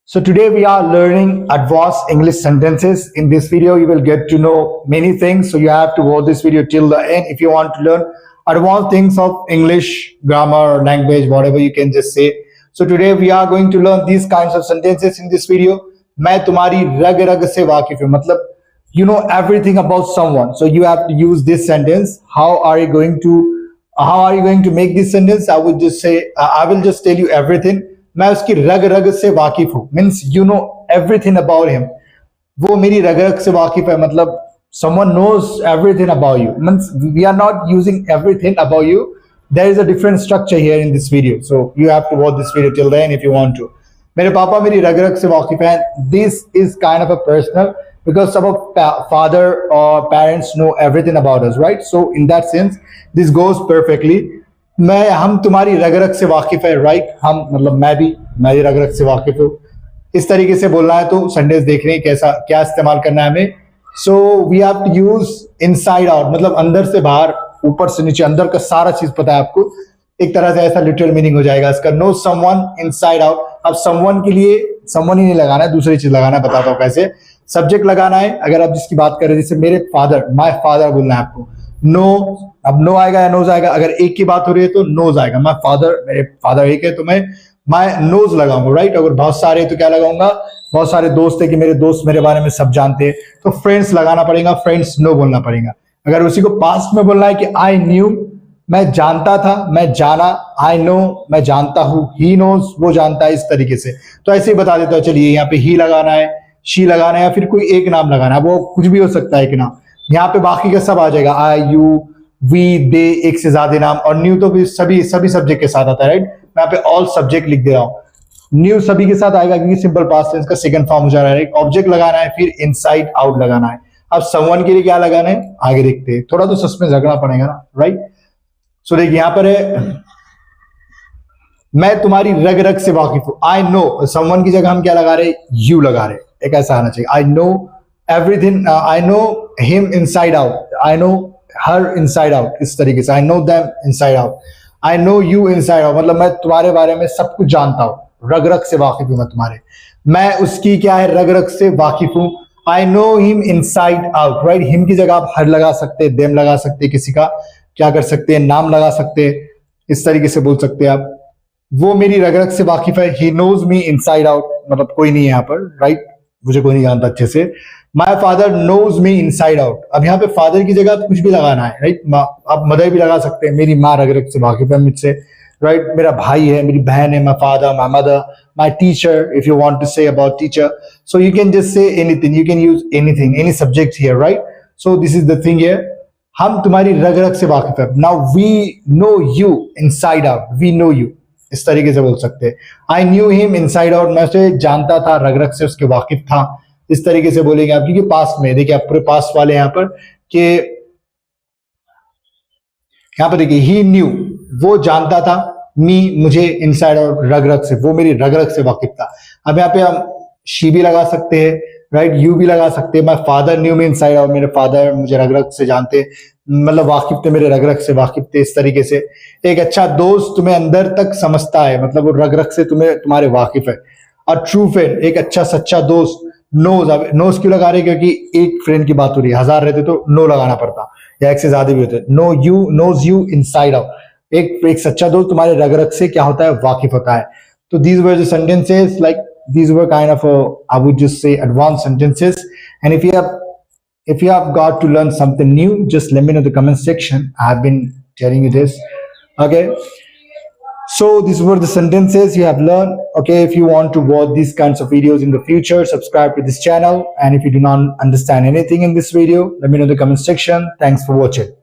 So today we are learning advanced English sentences. In this video, you will get to know many things. So you have to watch this video till the end if you want to learn advanced things of English, grammar, language, whatever you can just say. So today we are going to learn these kinds of sentences in this video. मैं तुम्हारी रग रग से वाकिफ हूँ. मतलब you know everything about someone. So you have to use this sentence. How are you going to make this sentence? I would just say I will just tell you everything. मैं उसकी रग रग से वाकिफ हूँ. Means you know everything about him. वो मेरी रग रग से वाकिफ है. मतलब someone knows everything about you. Means we are not using everything about you. There is a different structure here in this video. So you have to watch this video till the end if you want to. मेरे पापा मेरी रग रग से वाकिफ हैं. This is kind of a personal because some of father or parents know everything about us, right? So in that sense, this goes perfectly. हम तुम्हारी रग रग से वाकिफ है, राइट? हम मतलब मैं भी मेरी रग रग से वाकिफ हूँ. इस तरीके से बोलना है तो सेंटेंस देख रहे हैं कैसा क्या इस्तेमाल करना है हमें. So we have to use inside out. मतलब अंदर से बाहर, ऊपर से नीचे, अंदर का सारा चीज पता है आपको. एक तरह से ऐसा लिटरल मीनिंग हो जाएगा इसका. Know someone inside out. अब समवन के लिए समवन ही नहीं लगाना है, दूसरी चीज लगाना है. बताता हूँ कैसे. सब्जेक्ट लगाना है. अगर आप जिसकी बात कर रहे हैं, जैसे मेरे फादर, माय फादर बोलना है आपको. नो, अब नो आएगा या नोज आएगा. अगर एक की बात हो रही है तो नोज आएगा. माय फादर, मेरे फादर एक है तो मैं माय नोज लगाऊंगा, राइट? अगर बहुत सारे तो क्या लगाऊंगा? बहुत सारे दोस्त है कि मेरे दोस्त मेरे बारे में सब जानते हैं तो फ्रेंड्स लगाना पड़ेगा. फ्रेंड्स नो बोलना पड़ेगा. अगर उसी को पास्ट में बोलना है कि आई न्यू, मैं जानता था, मैं जाना. आई नो, मैं जानता हूं. ही नोज, वो जानता है. इस तरीके से तो ऐसे ही बता देता हूं. चलिए यहाँ पे ही लगाना है, शी लगाना है, या फिर कोई एक नाम लगाना है. वो कुछ भी हो सकता है एक नाम. यहाँ पे बाकी का सब आ जाएगा. आई, यू, वी, दे, एक से ज्यादा नाम. और न्यू तो भी सभी सब्जेक्ट के साथ आता है, राइट? मैं यहाँ पे ऑल सब्जेक्ट लिख दे रहा हूँ. न्यू सभी के साथ आएगा क्योंकि सिंपल पास्ट टेंस का सेकंड फॉर्म हो जा रहा है. ऑब्जेक्ट लगाना है, फिर इनसाइड आउट लगाना है. अब समवन के लिए क्या लगाना है आगे देखते हैं. थोड़ा तो सस्पेंस रखना पड़ेगा ना, राइट? सो देखिए यहाँ पर है मैं तुम्हारी रग रग से वाकिफ हूं. आई नो, समवन की जगह हम क्या लगा रहे? यू लगा रहे. एक ऐसा आना चाहिए. I know everything. I know him inside out. I know her inside out. इस तरीके से I know them inside out. I know you inside out. मतलब मैं तुम्हारे बारे में सब कुछ जानता हूं. रग रग से वाकिफ हूं मैं तुम्हारे. मैं उसकी क्या है? रग रग से वाकिफ हूं. I know him inside out, right? Him की जगह आप हर लगा सकते हैं, देम लगा सकते हैं, किसी का क्या कर सकते हैं, नाम लगा सकते हैं. इस तरीके से बोल सकते हैं आप. वो मेरी रग रग से वाकिफ है. He knows me inside out. मतलब कोई नहीं है यहाँ पर, राइट? मुझे कोई नहीं जानता अच्छे से. My father knows me inside out. अब यहाँ पे फादर की जगह कुछ भी लगाना है, राइट? आप मदर भी लगा सकते हैं. मेरी माँ रग रग से वाकिफ है मुझसे, राइट? मेरा भाई है, मेरी बहन है. My father, my mother, my teacher, if you want to say about teacher. So you can just say anything. You can use anything, any subject here, right? So this is the thing here. हम तुम्हारी रग रग से वाकिफ है. Now we know you inside out. We know you. इस तरीके से बोल सकते हैं. I knew him inside out. मैं उसे जानता था, रग रग से उसके वाकिफ था. इस तरीके से बोलेंगे आप, क्योंकि पास्ट में देखिए आप पूरे पास्ट वाले यहाँ पर कि यहाँ पर देखिए ही न्यू, वो जानता था. मी, मुझे, इनसाइड आउट, रग रग से, वो मेरी रग रग से वाकिफ था. अब यहाँ पे हम शी भी लगा सकते हैं, राइट? यू भी लगा सकते हैं. My father new me inside out. मेरे फादर मुझे रग रग से जानते, मतलब वाकिफ थे, मेरे रग रग से वाकिफ थे. इस तरीके से एक अच्छा दोस्त तुम्हें अंदर तक समझता है, मतलब वो रग रग से तुम्हारे वाकिफ है. और ट्रू फ्रेंड, एक अच्छा सच्चा दोस्त. नोज, अब नोज क्यों लगा रहे? क्योंकि एक फ्रेंड की बात हो रही है. 1000 रहते तो नो लगाना पड़ता, या एक से ज्यादा भी होते. Know you, knows you inside out. एक सच्चा दोस्त तुम्हारे रग रग से क्या होता है? वाकिफ होता है. तो these were the sentences, like these were kind of I would just say advanced sentences. And if you have got to learn something new, just let me know in the comment section. I have been telling you this. Okay, so these were the sentences you have learned. Okay, if you want to watch these kinds of videos in the future, subscribe to this channel. And if you do not understand anything in this video, let me know in the comment section. Thanks for watching.